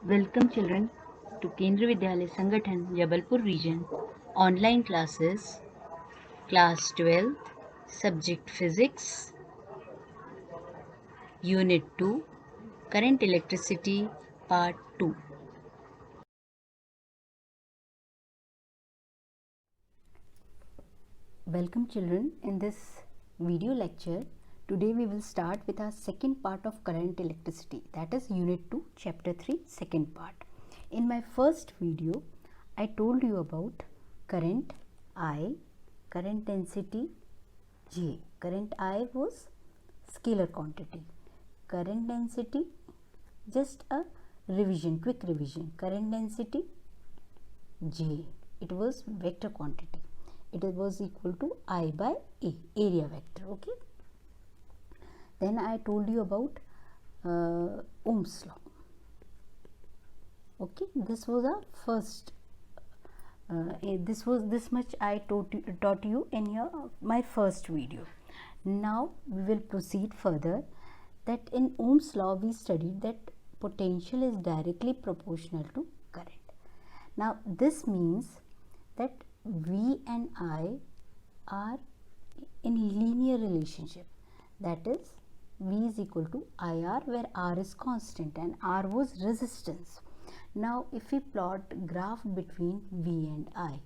Welcome children to Kendra Vidyalaya Sangathan Jabalpur region online classes class 12th subject physics unit 2 current electricity part 2. Welcome children, in this video lecture today we will start with our second part of current electricity, that is unit 2 chapter 3 second part. In my first video I told you about current I, current density J. Current I was scalar quantity, current density just a revision, quick revision. Current density J, it was vector quantity, it was equal to I by A, area vector. Okay, then I told you about Ohm's law. Okay, this was our first this much I taught you in my first video. Now we will proceed further, that in Ohm's law we studied that potential is directly proportional to current. Now this means that V and I are in linear relationship, that is V is equal to IR, where R is constant and R was resistance. Now if we plot graph between V and I,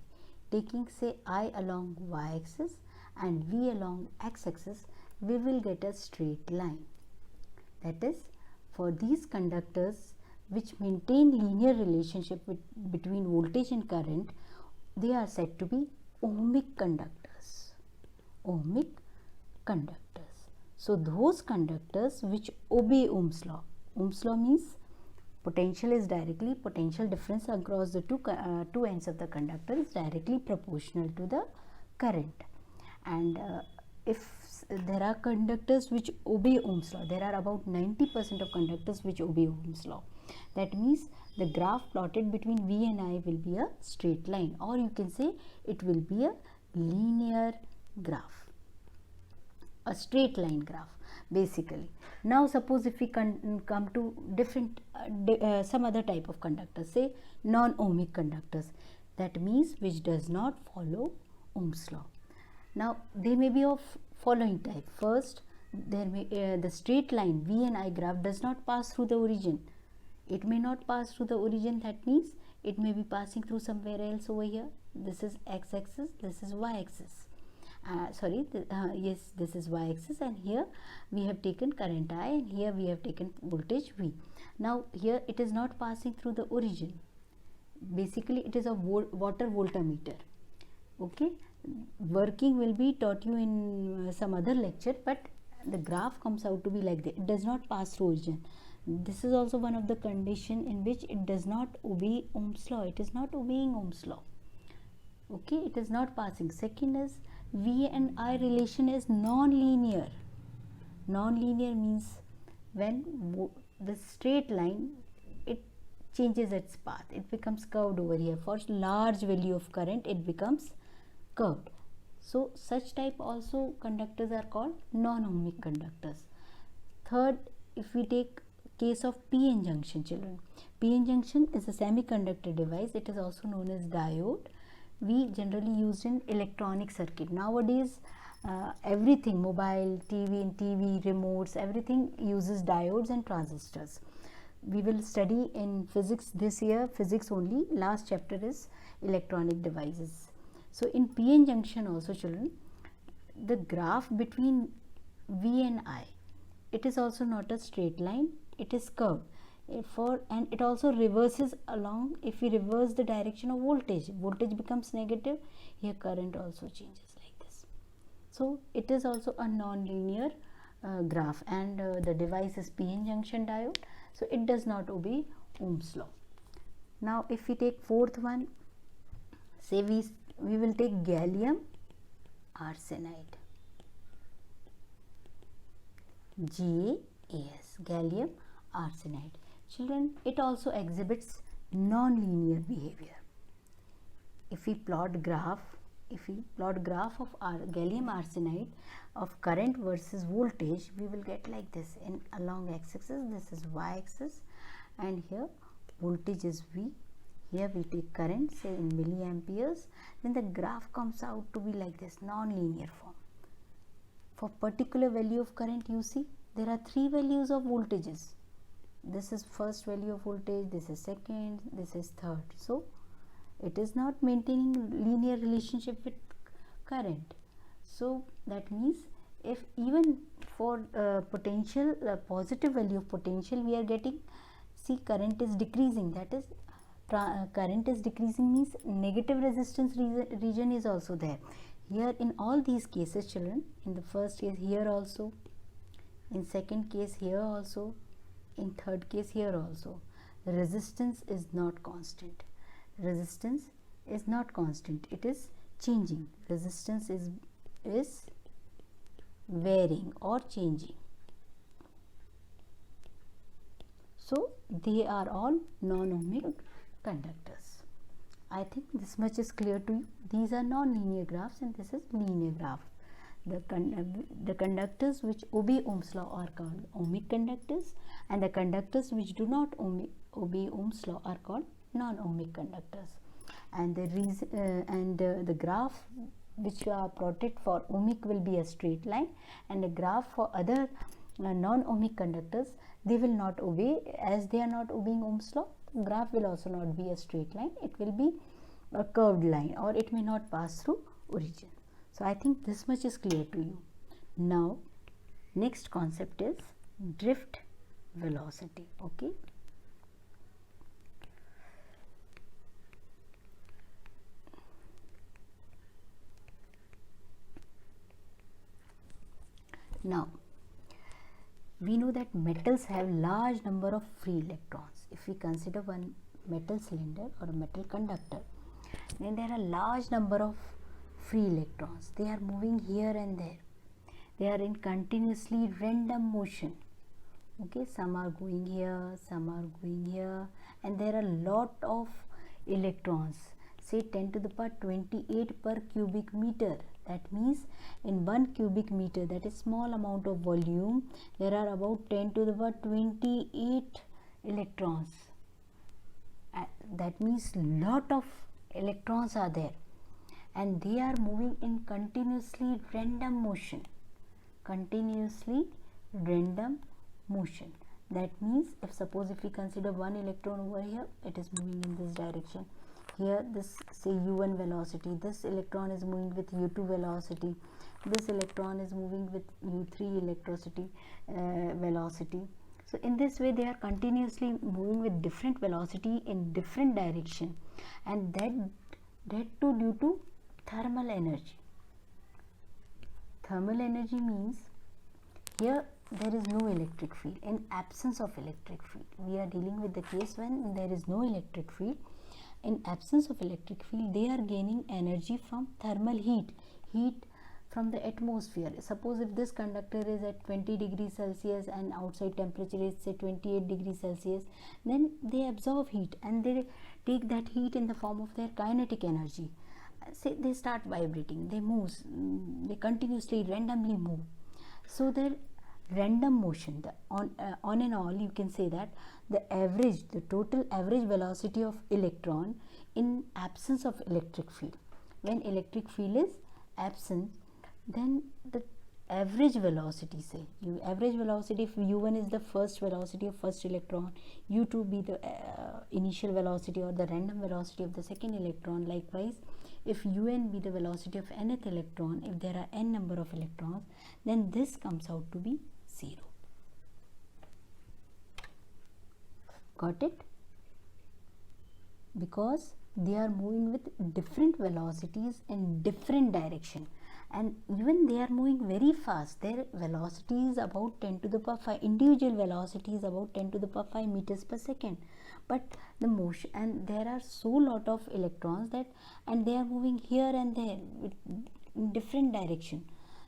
taking say I along y-axis and V along x-axis, we will get a straight line. That is, for these conductors which maintain linear relationship between voltage and current, they are said to be ohmic conductors. Ohmic conductors. So those conductors which obey Ohm's law. Ohm's law means potential is directly, potential difference across the two ends of the conductor is directly proportional to the current. And if there are conductors which obey Ohm's law, there are about 90% of conductors which obey Ohm's law. That means the graph plotted between V and I will be a straight line, or you can say it will be a linear graph, a straight line graph basically. Now suppose if we come to different some other type of conductors, say non-ohmic conductors, that means which does not follow Ohm's law. Now they may be of following type. First, there may the straight line V and I graph does not pass through the origin. It may not pass through the origin, that means it may be passing through somewhere else over here. This is x-axis, this is y-axis. Yes, this is y-axis, and here we have taken current I and here we have taken voltage V. Now here it is not passing through the origin. Basically it is a water voltmeter. Okay, working will be taught you in some other lecture, but the graph comes out to be like that. It does not pass through origin. This is also one of the condition in which it does not obey Ohm's law. It is not obeying Ohm's law. Okay, it is not passing. Second is V and I relation is non-linear. Non-linear means when the straight line, it changes its path, it becomes curved over here. For large value of current it becomes curved. So such type also conductors are called non-ohmic conductors. Third, if we take case of p-n junction, children, p-n junction is a semiconductor device. It is also known as diode. We generally used in electronic circuit. Nowadays everything, mobile, TV remotes, everything uses diodes and transistors. We will study in physics this year, physics only. Last chapter is electronic devices. So in p-n junction also, children, the graph between V and I, it is also not a straight line, it is curved. And it also reverses along. If we reverse the direction of voltage, voltage becomes negative, here current also changes like this. So it is also a non-linear graph, and the device is p-n junction diode, so it does not obey Ohm's law. Now if we take fourth one, say we will take gallium arsenide, GaAs, gallium arsenide. Children, it also exhibits non-linear behavior. If we plot graph of our gallium arsenide of current versus voltage, we will get like this. In along x-axis, this is y-axis, and here voltage is V. Here we take current, say in milliamperes, then the graph comes out to be like this, non-linear form. For particular value of current, you see there are three values of voltages. This is first value of voltage, this is second, this is third. So it is not maintaining linear relationship with current. So that means if even for potential, positive value of potential we are getting, see current is decreasing, that is current is decreasing means negative resistance region is also there. Here in all these cases children, in the first case here also, in second case here also, in third case here also, the resistance is not constant. Resistance is not constant, it is changing. Resistance is varying or changing. So they are all non-ohmic conductors. I think this much is clear to you. These are non-linear graphs and this is linear graph. The conductors which obey Ohm's law are called ohmic conductors, and the conductors which do not obey Ohm's law are called non-ohmic conductors. And the graph which are plotted for ohmic will be a straight line, and the graph for other non-ohmic conductors, they will not obey, as they are not obeying Ohm's law. Graph will also not be a straight line, it will be a curved line, or it may not pass through origin. So I think this much is clear to you. Now next concept is drift velocity. Okay, now we know that metals have large number of free electrons. If we consider one metal cylinder or a metal conductor, then there are large number of free electrons. They are moving here and there. They are in continuously random motion. Okay, some are going here, some are going here, and there are lot of electrons, say 10 to the power 28 per cubic meter. That means in 1 cubic meter, that is small amount of volume, there are about 10 to the power 28 electrons. That means lot of electrons are there, and they are moving in continuously random motion. Continuously random motion. That means if we consider one electron over here, it is moving in this direction. Here this say u1 velocity, this electron is moving with u2 velocity, this electron is moving with u3 velocity. So in this way they are continuously moving with different velocity in different direction, and that too due to thermal energy. Thermal energy means here there is no electric field. In absence of electric field, we are dealing with the case when there is no electric field. In absence of electric field, they are gaining energy from thermal heat from the atmosphere. Suppose if this conductor is at 20 degrees Celsius and outside temperature is say 28 degrees Celsius, then they absorb heat and they take that heat in the form of their kinetic energy. Say they start vibrating, they move, they continuously randomly move. So their random motion, the on and all, you can say that the total average velocity of electron in absence of electric field. When electric field is absent, then the average velocity, say average velocity, if u1 is the first velocity of first electron, u2 be the initial velocity or the random velocity of the second electron. Likewise, if un be the velocity of nth electron, if there are n number of electrons, then this comes out to be 0. Got it? Because they are moving with different velocities in different direction, and even they are moving very fast. Their velocity is about 10 to the power 5, individual velocity is about 10 to the power 5 meters per second, but the motion, and there are so lot of electrons that, and they are moving here and there in different direction.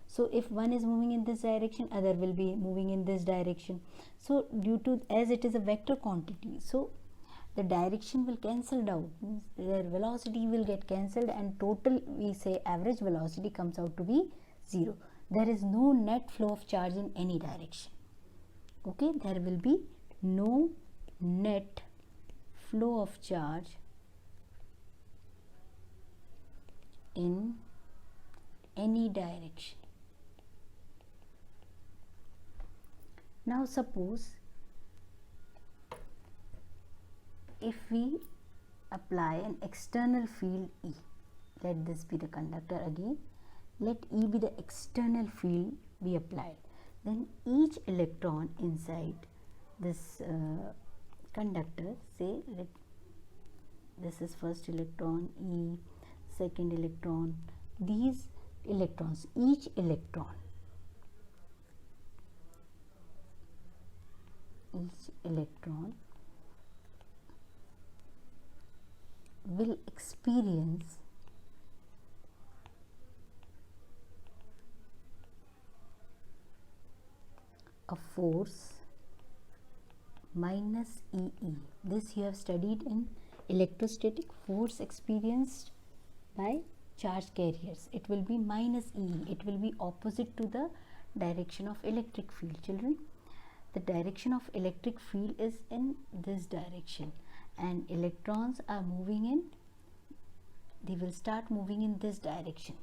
So if one is moving in this direction, other will be moving in this direction. So due to, as it is a vector quantity, so the direction will cancel out, their velocity will get cancelled, and total, we say average velocity comes out to be 0. There is no net flow of charge in any direction. Okay, there will be no net flow of charge in any direction. Now suppose if we apply an external field E, let this be the conductor again, let E be the external field be applied, then each electron inside this conductor, say let this is first electron E, second electron, these electrons, each electron will experience a force minus EE. This you have studied in electrostatic, force experienced by charge carriers. It will be minus EE. It will be opposite to the direction of electric field. Children, the direction of electric field is in this direction, and electrons are moving in, they will start moving in this direction.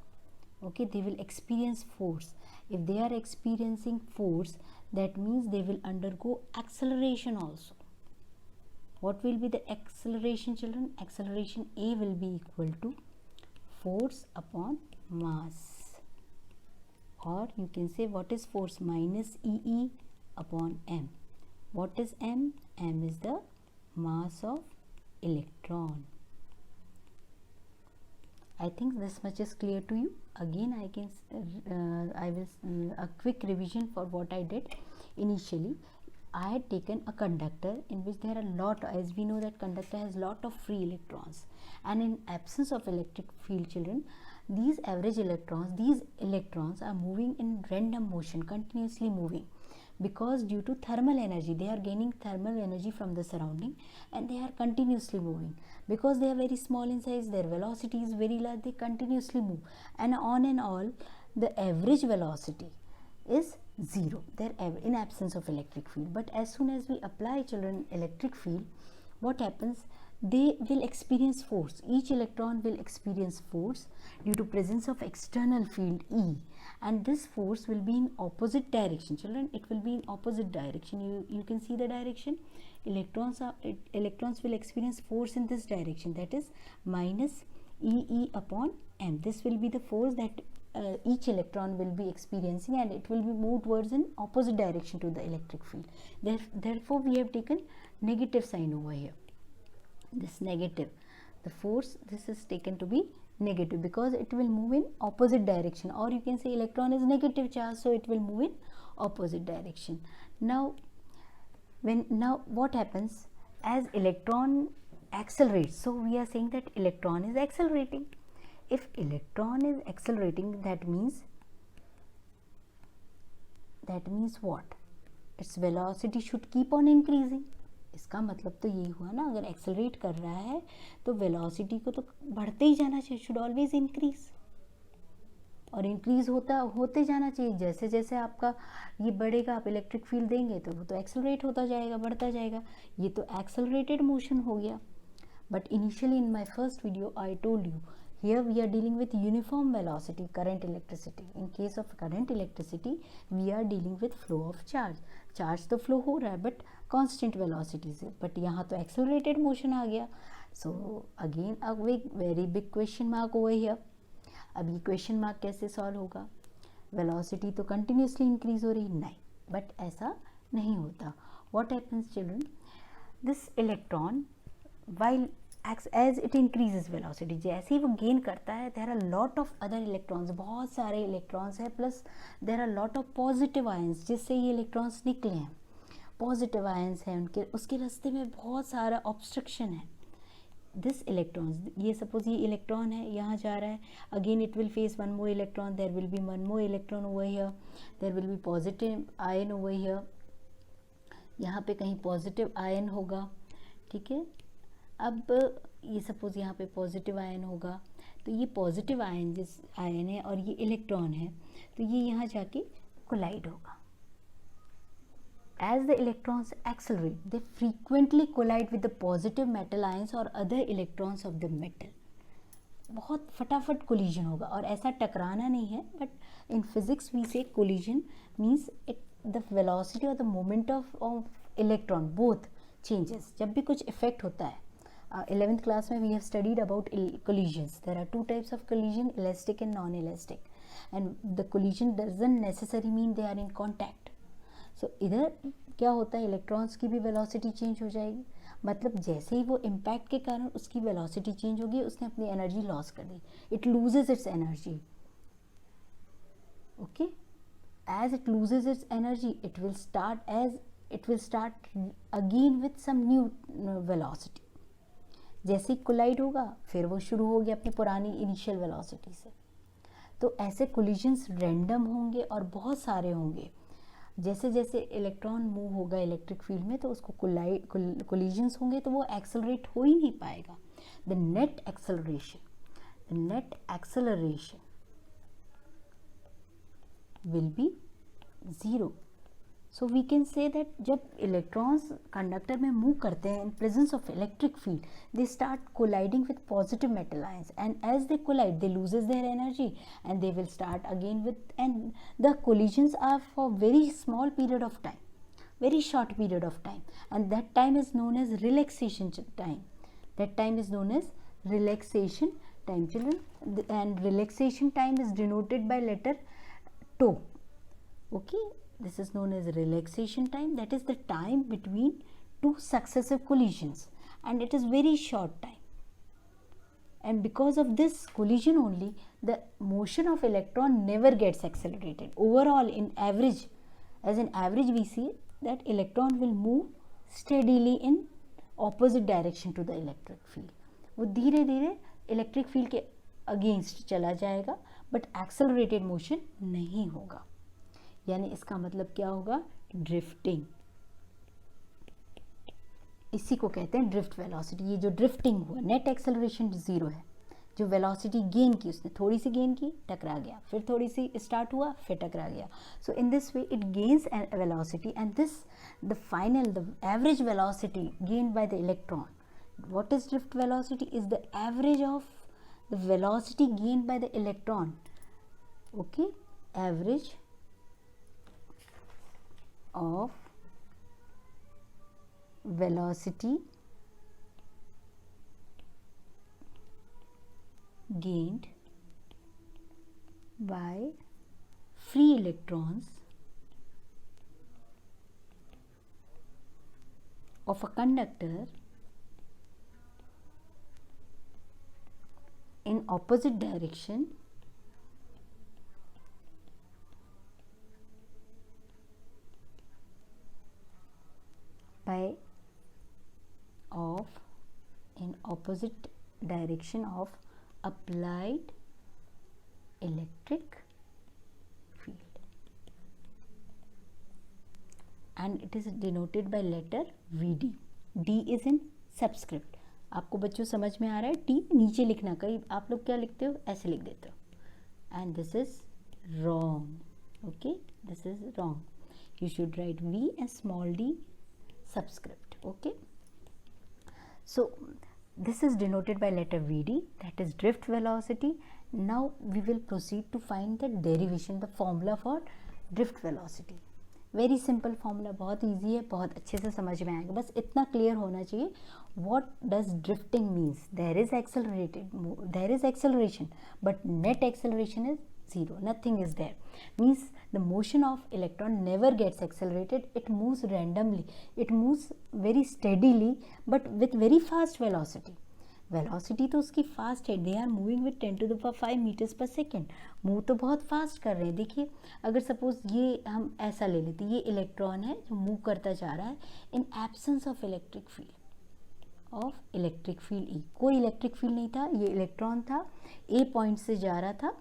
Okay, they will experience force. If they are experiencing force, that means they will undergo acceleration also. What will be the acceleration, children? Acceleration A will be equal to force upon mass, or you can say what is force? Minus EE upon m. What is m? M is the mass of electron. I think this much is clear to you. Again I will a quick revision for what I did. Initially I had taken a conductor in which there are a lot, as we know that conductor has lot of free electrons, and in absence of electric field, children, these average electrons, these electrons are moving in random motion, continuously moving, because due to thermal energy, they are gaining thermal energy from the surrounding, and they are continuously moving. Because they are very small in size, their velocity is very large, they continuously move, and on and all the average velocity is zero, in absence of electric field. But as soon as we apply, children, electric field, what happens? They will experience force. Each electron will experience force due to presence of external field E, and this force will be in opposite direction. Children, it will be in opposite direction. You can see the direction. Electrons will experience force in this direction, that is minus EE upon m. This will be the force that each electron will be experiencing, and it will be moved towards an opposite direction to the electric field. Therefore we have taken negative sign over here. This negative, the force, this is taken to be negative because it will move in opposite direction, or you can say electron is negative charge, so it will move in opposite direction. Now what happens? As electron accelerates, so we are saying that electron is accelerating. If electron is accelerating, that means what? Its velocity should keep on increasing. इसका मतलब तो यही हुआ ना, अगर accelerate कर रहा है तो वेलोसिटी को तो बढ़ते ही जाना चाहिए, शुड ऑलवेज इंक्रीज, और इंक्रीज होते जाना चाहिए। जैसे जैसे आपका ये बढ़ेगा, आप इलेक्ट्रिक फील्ड देंगे तो वो तो एक्सेलरेट होता जाएगा, बढ़ता जाएगा। ये तो एक्सेलरेटेड मोशन हो गया। But initially in my first video I told you, here we are dealing with uniform velocity current electricity. In case of current electricity we are dealing with flow of charge. Charge तो flow हो रहा है but constant velocity से, but यहाँ तो accelerated motion आ गया। So again a very big question mark over here. अब ये क्वेश्चन मार्क कैसे सॉल्व होगा? वेलोसिटी तो कंटिन्यूसली इंक्रीज हो रही, नहीं, बट ऐसा नहीं होता। What happens children? This electron while as it increases velocity, जैसे ही वो गेन करता है, there are lot of other electrons, बहुत सारे इलेक्ट्रॉन्स हैं, plus there are lot of positive ions, जिससे ये इलेक्ट्रॉन्स निकले हैं, पॉजिटिव आयंस हैं उनके, उसके रास्ते में बहुत सारा ऑब्स्ट्रक्शन है। दिस इलेक्ट्रॉन्स, ये सपोज ये इलेक्ट्रॉन है, यहाँ जा रहा है, again it will face one more electron, there will be one more electron over here, there will be positive ion over here, यहाँ पे कहीं पॉजिटिव आयन होगा, ठीक है। अब ये सपोज यहाँ पे पॉजिटिव आयन होगा, तो ये पॉजिटिव आयन जिस आयन है और ये इलेक्ट्रॉन है, तो ये यहाँ जाके कोलाइड होगा, As the electrons accelerate, they frequently collide with the positive metal ions or other electrons of the metal. बहुत फटाफट कोलिजन होगा, और ऐसा टकराना नहीं है, but in physics we say collision means the velocity और the moment of electron both changes. जब भी कुछ इफेक्ट होता है, 11th क्लास में we have studied about collisions. There are two types of collision, elastic and non-elastic, and the collision doesn't necessarily mean they are in contact. So इधर क्या होता है, इलेक्ट्रॉन्स की भी वेलोसिटी चेंज हो जाएगी, मतलब जैसे ही वो इम्पैक्ट के कारण उसकी वेलोसिटी चेंज होगी, उसने अपनी एनर्जी लॉस कर दी, it loses its energy. Okay, as it loses its energy, it will start again with some new velocity. जैसे ही कोलाइड होगा, फिर वो शुरू हो गया अपनी पुरानी इनिशियल वेलोसिटी से. तो ऐसे कोलिजन्स रैंडम होंगे और बहुत सारे होंगे. जैसे जैसे इलेक्ट्रॉन मूव होगा इलेक्ट्रिक फील्ड में, तो उसको कोलिजन्स होंगे, तो वो एक्सेलरेट हो ही नहीं पाएगा. The net acceleration will be 0. So we can say that जब इलेक्ट्रॉन्स कंडक्टर में मूव करते हैं in presence of electric field, they start colliding with positive metal ions, and as they collide they loses their energy and they will start again with, and the collisions are for very small period of time, very short period of time, and that time is known as relaxation time. That time is known as relaxation time, children, and relaxation time is denoted by letter tau. Okay, this is known as relaxation time. That is the time between two successive collisions, and it is very short time. And because of this collision only, the motion of electron never gets accelerated. Overall, in average, as an average, we see that electron will move steadily in opposite direction to the electric field. वो धीरे धीरे electric field के against चला जाएगा, but accelerated motion नहीं होगा. यानी इसका मतलब क्या होगा, ड्रिफ्टिंग. इसी को कहते हैं ड्रिफ्ट वेलोसिटी. ये जो ड्रिफ्टिंग हुआ, नेट एक्सेलरेशन 0 है. जो वेलोसिटी गेन की, उसने थोड़ी सी गेन की, टकरा गया, फिर थोड़ी सी स्टार्ट हुआ, फिर टकरा गया. So in this way it gains velocity, and this the final, the average velocity gained by the electron. What is drift velocity? Is the average of the velocity gained by the electron. Okay, average of velocity gained by free electrons of a conductor in opposite direction in opposite direction of applied electric field, and it is denoted by letter VD. D is in subscript. आपको बच्चों समझ में आ रहा है? T नीचे लिखना, कहीं आप लोग क्या लिखते हो, ऐसे लिख देते हो. And this is wrong. Okay, this is wrong. You should write V and small D subscript. Okay, so this is denoted by letter VD, that is drift velocity. Now we will proceed to find the derivation, the formula for drift velocity. Very simple formula, बहुत easy है, बहुत अच्छे से समझ में आएगा. बस इतना क्लियर होना चाहिए. What does drifting means? There is acceleration, but net acceleration is 0. Nothing is there. Means the motion of electron never gets accelerated. It moves randomly, it moves very steadily, but with very fast velocity. Velocity तो उसकी fast है. They are moving with 10⁵ metres per second. Move तो बहुत fast कर रहे हैं. देखिए, अगर सपोज ये हम ऐसा ले लेते, ये इलेक्ट्रॉन है जो मूव करता जा रहा है in absence of electric field E. कोई इलेक्ट्रिक फील्ड नहीं था, ये इलेक्ट्रॉन था, ए पॉइंट से जा रहा था.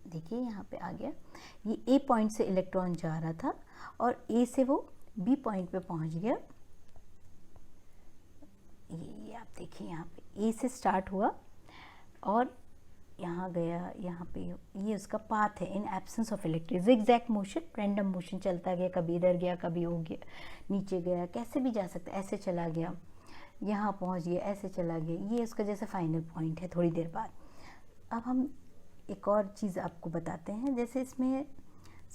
देखिए यहाँ पे आ गया, ये ए पॉइंट से इलेक्ट्रॉन जा रहा था और ए से वो बी पॉइंट पे पहुँच गया. ये आप देखिए यहाँ पे ए से स्टार्ट हुआ और यहाँ गया, यहाँ पे, ये उसका पाथ है in absence of electric. Zigzag motion, random motion, चलता गया, कभी इधर गया, कभी हो गया, नीचे गया, कैसे भी जा सकता है, ऐसे चला गया, यहाँ पहुँच गया, ऐसे चला गया, ये उसका जैसे फाइनल पॉइंट है थोड़ी देर बाद। अब हम एक और चीज़ आपको बताते हैं, जैसे इसमें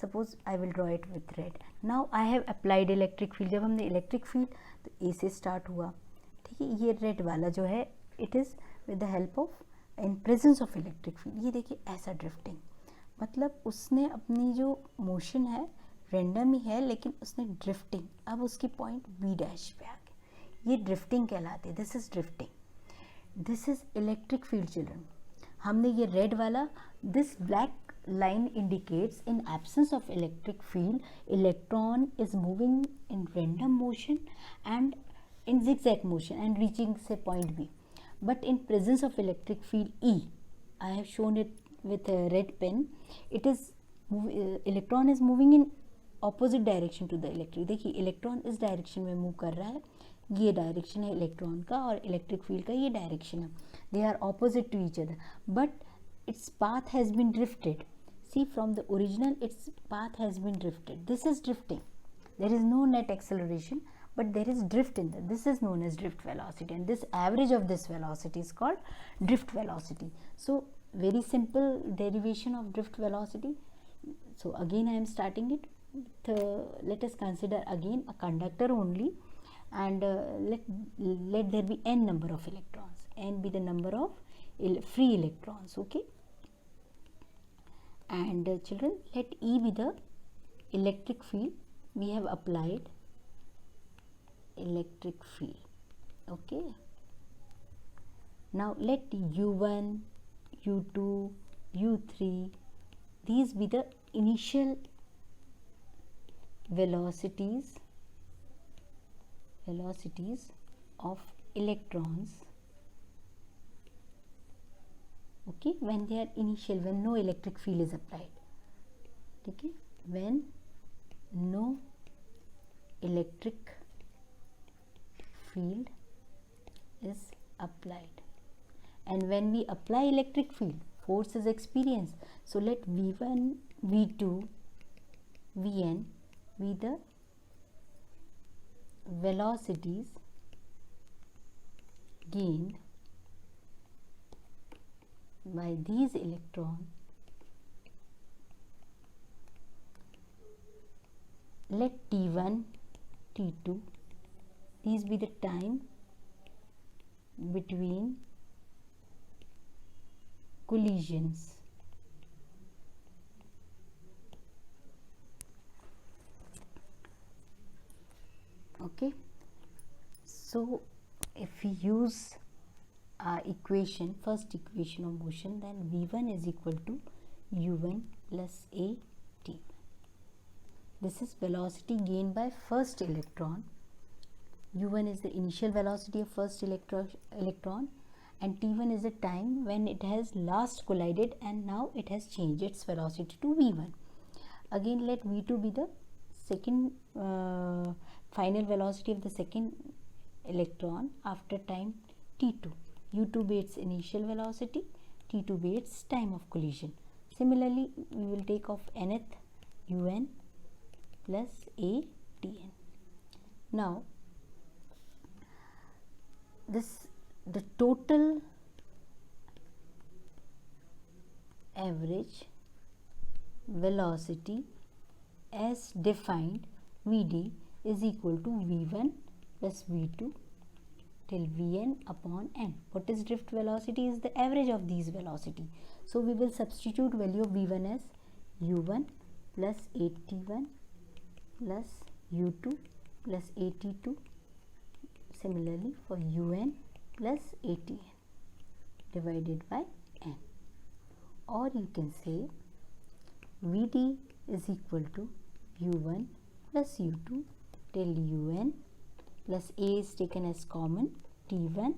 suppose I will draw it with red. Now I have applied electric field. जब हमने इलेक्ट्रिक फील्ड तो ए से स्टार्ट हुआ, ठीक है, ये रेड वाला जो है it is with the help of in presence of electric field. ये देखिए ऐसा ड्रिफ्टिंग, मतलब उसने अपनी जो मोशन है रेंडम ही है, लेकिन उसने ड्रिफ्टिंग, अब उसकी पॉइंट बी डैश पे आ गई, ये ड्रिफ्टिंग कहलाती है। This is drifting, this is electric field children. हमने ये रेड वाला, this black line indicates in absence of electric field electron is moving in random motion and in zigzag motion and reaching say point B, but in presence of electric field E, I have shown it with a red pen, it is electron is moving in opposite direction to the electric। देखिए electron इस direction में move कर रहा है, ये direction है electron का और इलेक्ट्रिक फील्ड का ये डायरेक्शन है, they are opposite to each other, but its path has been drifted. See, from the original its path has been drifted. This is drifting. There is no net acceleration, but there is drift in that. This is known as drift velocity, and this average of this velocity is called drift velocity. So very simple derivation of drift velocity. So again I am starting it with, let us consider again a conductor only, and let there be n number of electrons, n be the number of free electrons, okay, and children, let E be the electric field. We have applied electric field, okay. Now let U1, U2, U3, these be the initial velocities of electrons, okay, when they are initial, when no electric field is applied, okay, when no electric field is applied, and when we apply electric field, force is experienced. So let V1, V2, Vn be the velocities gained by these electrons. Let T1, T2, these be the time between collisions. Okay, so if we use equation, first equation of motion, then V1 is equal to U1 plus AT. This is velocity gained by first electron. U1 is the initial velocity of first electron, and T1 is the time when it has last collided and now it has changed its velocity to V1. Again let V2 be the second final velocity of the second electron after time T2. U2 be its initial velocity, T2 be its time of collision. Similarly, we will take of nth Un plus Atn. Now, the total average velocity as defined Vd is equal to V1 plus V2 till Vn upon n. What is drift velocity? Is the average of these velocity. So we will substitute value of V1 as U1 plus AT1 plus U2 plus AT2. Similarly for Un plus Atn divided by n. Or you can say Vd is equal to U1 plus U2 till Un plus A is taken as common, T1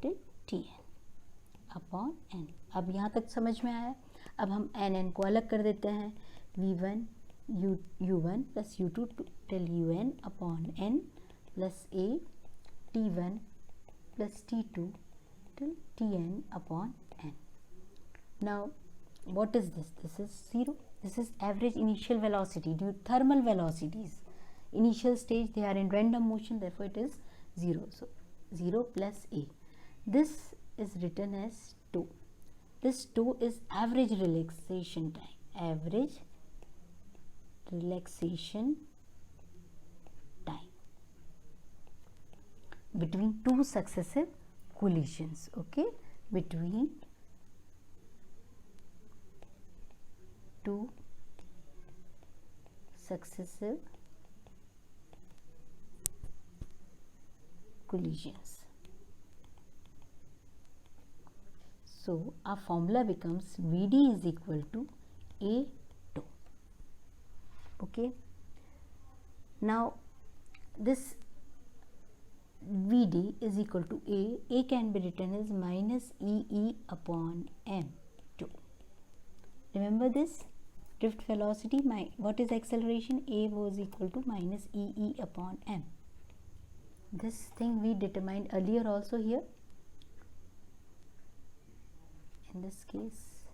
till Tn upon n. अब यहाँ तक समझ में आया। अब हम n को अलग कर देते हैं, V1 U1 plus U2 till Un upon n plus A T1 plus T2 till Tn upon n. Now what is this? This is 0. This is average initial velocity due to thermal velocities. Initial stage, they are in random motion, therefore it is 0. So 0 plus A. This is written as tau. This tau is average relaxation time. Average relaxation time between two successive collisions. Okay, between two successive collisions. So our formula becomes Vd is equal to A tau. Okay, now this Vd is equal to A can be written as minus EE upon m tau. Remember this drift velocity, what is acceleration? A was equal to minus EE upon m. This thing we determined earlier also here. In this case,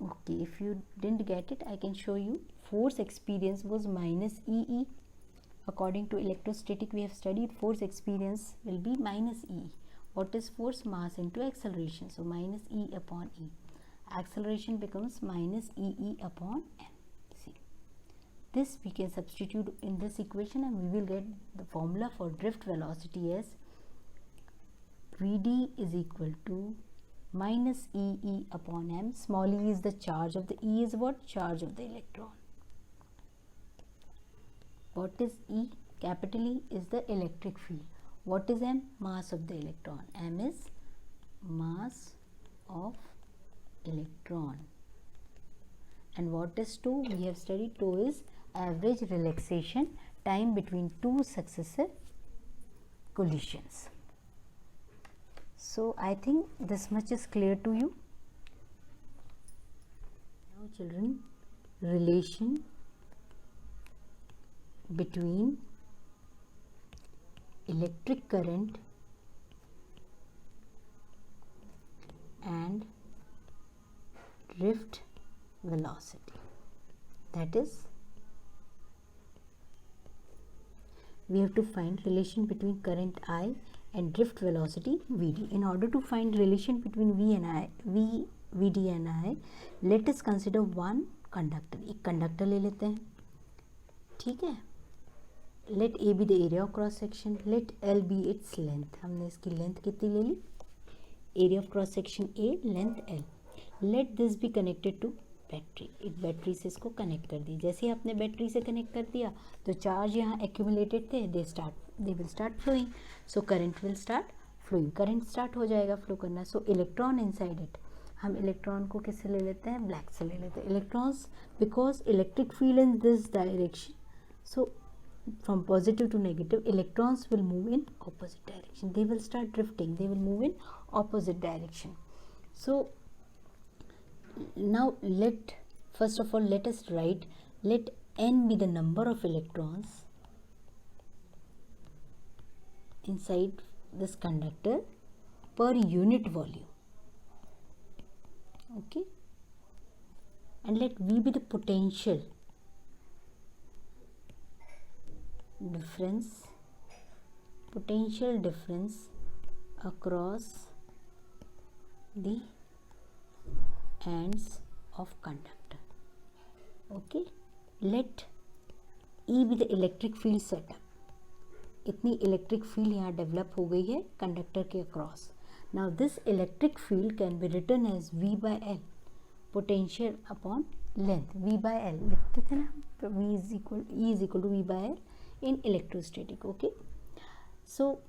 okay, if you didn't get it, I can show you. Force experience was minus EE. According to electrostatic, we have studied force experience will be minus EE. What is force? Mass into acceleration. So minus E upon E. Acceleration becomes minus EE upon m. See, this we can substitute in this equation and we will get the formula for drift velocity as Vd is equal to minus EE upon m. Small e is the charge of the E is what? Charge of the electron. What is E? Capital E is the electric field. What is m? Mass of the electron. M is mass of electron. And what is tau? We have studied tau is average relaxation time between two successive collisions. So I think this much is clear to you. Now children, relation between electric current and drift velocity. That is, we have to find relation between current I and drift velocity Vd. In order to find relation between Vd and I, let us consider one conductor. एक conductor ले लेते हैं, ठीक है. Let A be the area of cross section. Let L be its length. हमने इसकी length कितनी ले ली? Area of cross section A, length L. Let this be connected to battery. एक बैटरी से इसको कनेक्ट कर दी. जैसे ही आपने बैटरी से कनेक्ट कर दिया तो चार्ज यहाँ एक्यूमुलेटेड थे, they will start flowing. So current will start flowing. Current start हो जाएगा फ्लो करना. सो इलेक्ट्रॉन इनसाइड इट, हम इलेक्ट्रॉन को किससे ले लेते हैं? ब्लैक से ले लेते हैं. Electrons, because electric field in this direction, so from positive to negative, electrons will move in opposite direction. They will start drifting. They will move in opposite direction. So now first of all let us write, let n be the number of electrons inside this conductor per unit volume. Okay, and let V be the potential difference across the ends of conductor. Okay, let E be the electric field setup. इतनी electric field यहाँ develop हो गई है conductor के across. Now this electric field can be written as V by L, potential upon length. V by L लिखते थे ना, E is equal to V by L in electrostatic. Okay, so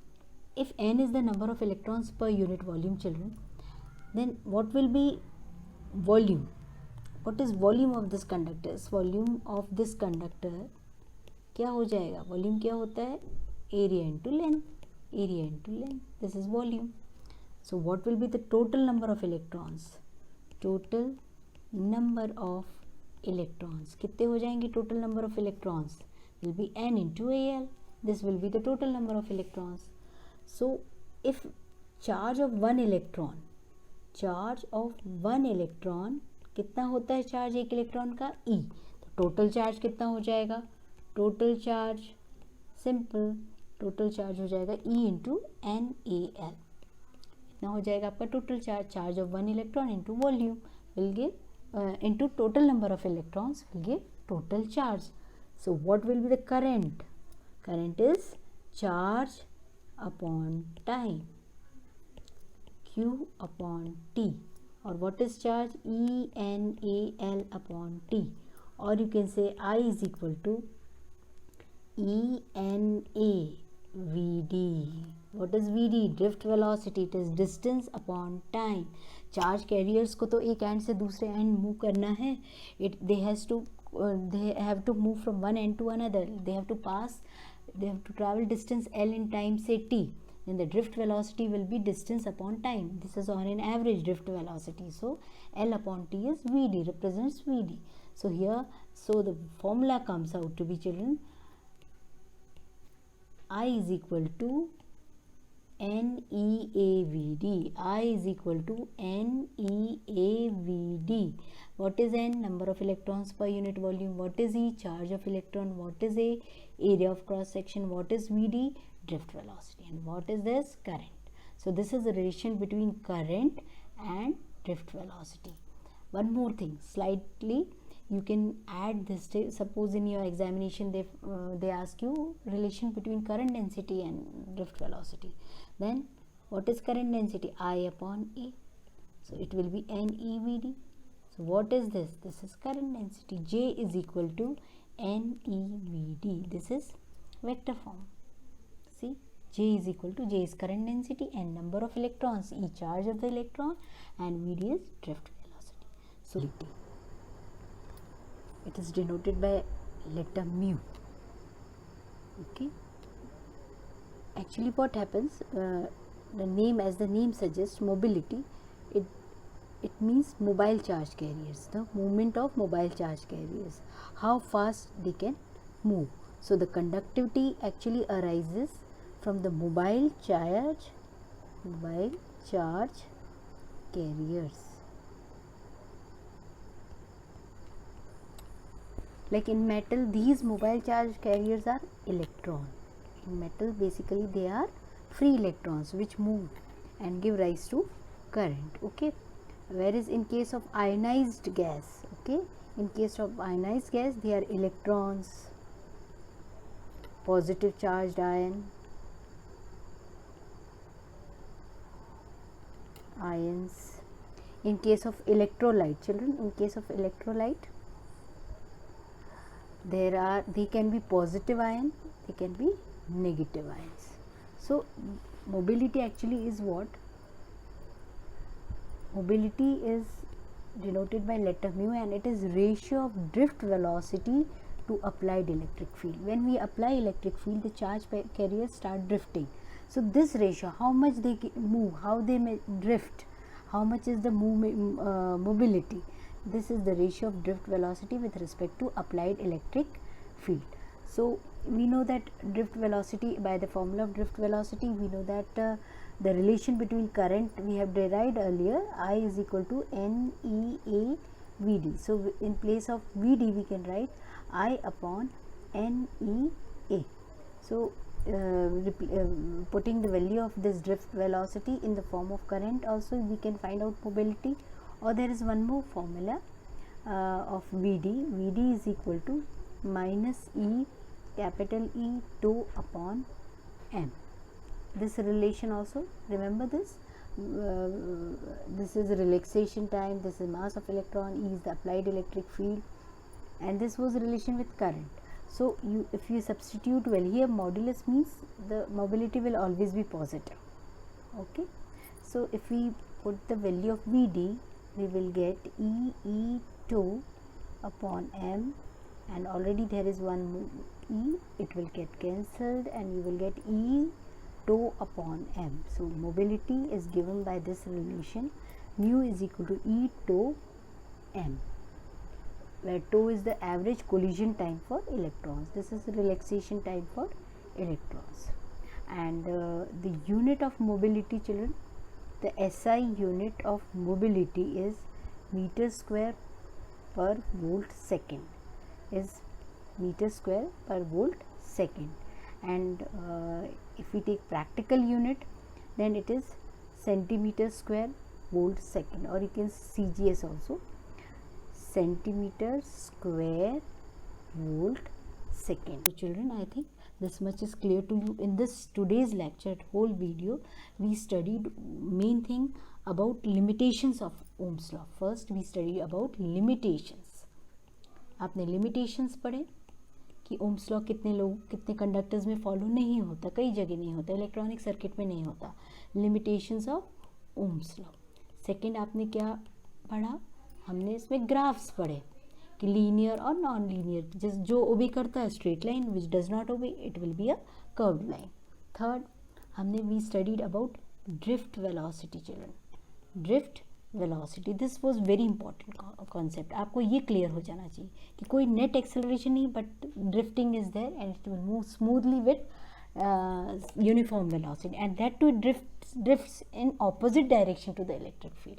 if n is the number of electrons per unit volume, children, then what will be volume? What is volume of this conductor? Volume of this conductor क्या हो जाएगा? Volume क्या होता है? Area into length. Area into length, this is volume. So what will be the total number of electrons? Total number of electrons कितने हो जाएंगे? Total number of electrons will be n into Al. This will be the total number of electrons. So if charge of one electron charge of one electron, कितना होता है charge एक electron का, ई, तो total charge कितना हो जाएगा, total charge simple, total charge हो जाएगा E into N A L, इतना हो जाएगा आपका total charge, charge of one electron into volume will give into total number of electrons will give total charge. So what will be the current? Current is charge upon time, Q upon T, or what is charge, E N A L upon T, or you can say I is equal to E N A V D. What is V D? Drift velocity. It is distance upon time. Charge carriers को तो एक end से दूसरे end move करना है. They have to move from one end to another. They have to travel distance L in time say T. Then the drift velocity will be distance upon time. This is on an average drift velocity. So L upon T is Vd, represents Vd. So here, so the formula comes out to be, children, I is equal to NEAVD. I is equal to NEAVD. What is N? Number of electrons per unit volume. What is E? Charge of electron. What is A? Area of cross section. What is VD? Drift velocity. And what is this? Current. So this is the relation between current and drift velocity. One more thing, slightly you can add this. Suppose in your examination they ask you relation between current density and drift velocity. Then what is current density? I upon A. So it will be NEVD. So what is this? This is current density. J is equal to NEVD. This is vector form. See, J is equal to, J is current density and number of electrons, E charge of the electron, and VD is drift velocity. So it is denoted by letter mu. Okay. Actually what happens, the name, as the name suggests, mobility, it means mobile charge carriers, the movement of mobile charge carriers, how fast they can move. So the conductivity actually arises from the mobile charge carriers. Like in metal, these mobile charge carriers are electron. In metal, basically they are free electrons which move and give rise to current. Okay. Whereas in case of ionized gas, okay, in case of ionized gas, they are electrons, positive charged ions, In case of electrolyte, children, in case of electrolyte, they can be positive ion, they can be negative ions. So mobility actually is what? Mobility is denoted by letter mu, and it is ratio of drift velocity to applied electric field. When we apply electric field, the charge carriers start drifting. So this ratio, how much they move, how they may drift, how much is the mobility, this is the ratio of drift velocity with respect to applied electric field. So we know that drift velocity, by the formula of drift velocity, we know that the relation between current we have derived earlier, I is equal to NEA VD. So in place of VD we can write I upon NEA. So putting the value of this drift velocity in the form of current, also we can find out mobility. Or there is one more formula of VD. VD is equal to minus E, capital E, tau upon M. This relation also, remember this, this is relaxation time, this is mass of electron, E is the applied electric field, and this was relation with current. So if you substitute well here, modulus means the mobility will always be positive. Okay. So if we put the value of VD, we will get E tau upon M, and already there is one E, it will get cancelled, and you will get E tau upon M. So mobility is given by this relation, mu is equal to E tau M, where tau is the average collision time for electrons. This is the relaxation time for electrons. And the unit of mobility, children, the SI unit of mobility is meter square per volt second, is meter square per volt second, and if we take practical unit, then it is centimeter square volt second, or you can CGS also, centimeter square volt second. So children, I think this much is clear to you. In this today's lecture, whole video, we studied main thing about limitations of Ohm's law. First we studied about limitations. आपने limitations पढ़े कि Ohm's law कितने conductors में follow नहीं होता, कई जगह नहीं होता, इलेक्ट्रॉनिक सर्किट में नहीं होता, limitations of Ohm's law. Second आपने क्या पढ़ा, हमने इसमें ग्राफ्स पढ़े कि लीनियर और नॉन लीनियर, जो ओबे करता है straight line, which does not obey it will be a curved line. Third हमने we studied about drift velocity. Children, drift velocity, this was very important concept. आपको ये clear हो जाना चाहिए कि कोई नेट एक्सेलरेशन नहीं, but drifting is there and it will move smoothly with uniform velocity, and that too drifts in opposite direction to the electric field.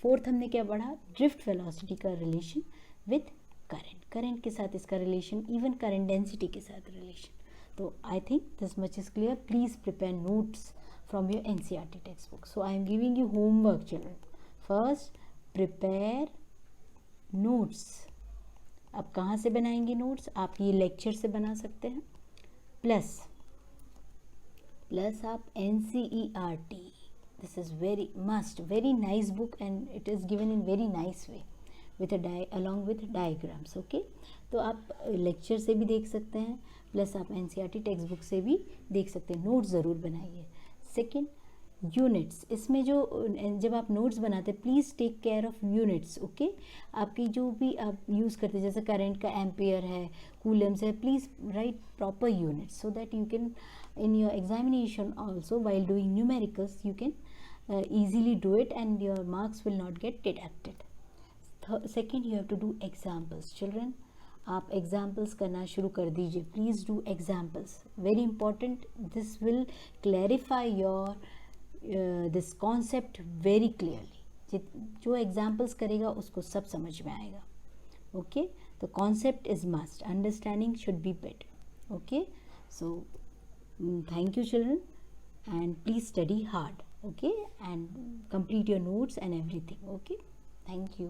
Fourth हमने क्या पढ़ा, ड्रिफ्ट वेलोसिटी का रिलेशन विद करंट, करंट के साथ इसका relation, even current density के साथ relation. तो I think this much is clear. Please prepare notes from your NCERT textbook. So I am giving you homework, children. First, prepare notes. अब कहाँ से बनाएंगे नोट्स, आप ये लेक्चर से बना सकते हैं, प्लस आप NCERT. This is very must, very nice book, and it is given in very nice way with along with diagrams. Okay, तो आप लेक्चर से भी देख सकते हैं, प्लस आप NCERT टेक्स्ट बुक से भी देख सकते हैं. नोट्स ज़रूर बनाइए. Second, units. इसमें जो जब आप नोट्स बनाते हैं, please take care of units. Okay, आपकी जो भी आप यूज़ करते हैं, जैसे करंट का एम्पियर है, कूलम्स है, please write proper units so that you can in your examination also while doing numericals you can easily do it and your marks will not get deducted. Second, you have to do examples. Children, आप examples करना शुरू कर दीजिए. Please do examples, very important. This will clarify your this concept very clearly. जो examples करेगा उसको सब समझ में आएगा. ओके, तो concept is must, understanding should be better. Okay, so thank you children, and please study hard. Okay, and complete your notes and everything. Okay, thank you.